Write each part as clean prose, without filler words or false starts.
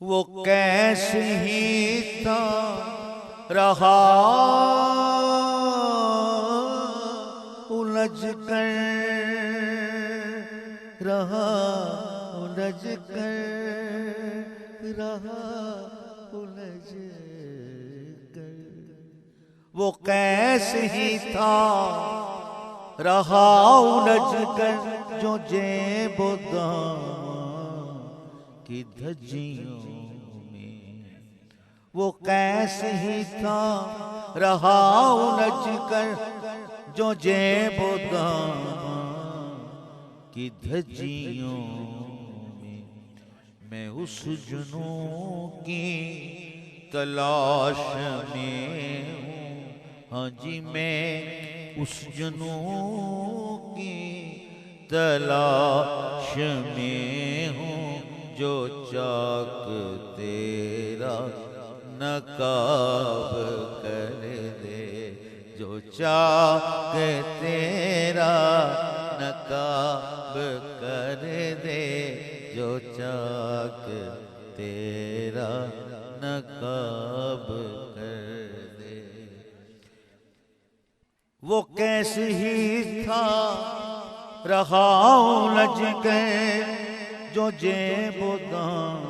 वो कैसे ही था रहा उलझ कर रहा, उलझ कर रहा, उलझ कर। वो कैसे ही था रहा उलझ कर, जो जेबो दाम की धज्जियों में। वो कैसे ही था रहा उलझ कर, जो जेबो दाम की धज्जियों में। मैं उस जुनू की तलाश में हूँ, हाँ जी मैं उस जुनू की तलाश में हूँ, जो चाक तेरा नकाब कर दे, जो चाक तेरा नकाब कर दे, जो चाक तेरा नकाब कर दे। वो कैसे ही था रहा उलझ गए, जो जेबो दाम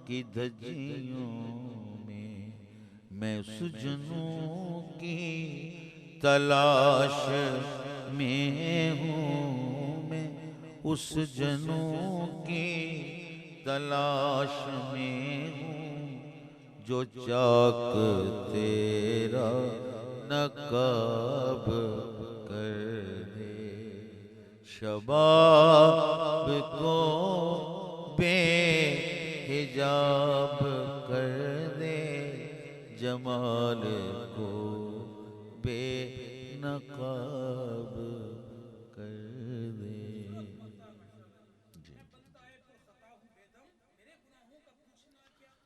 की धज्जियों में। मैं उस जुनू की तलाश में हूँ, मैं उस जुनू की तलाश में हूँ, जो चाक तेरा नकाब कर दे। शबाब को बेहिजाब कर दे, जमाल को बेनकाब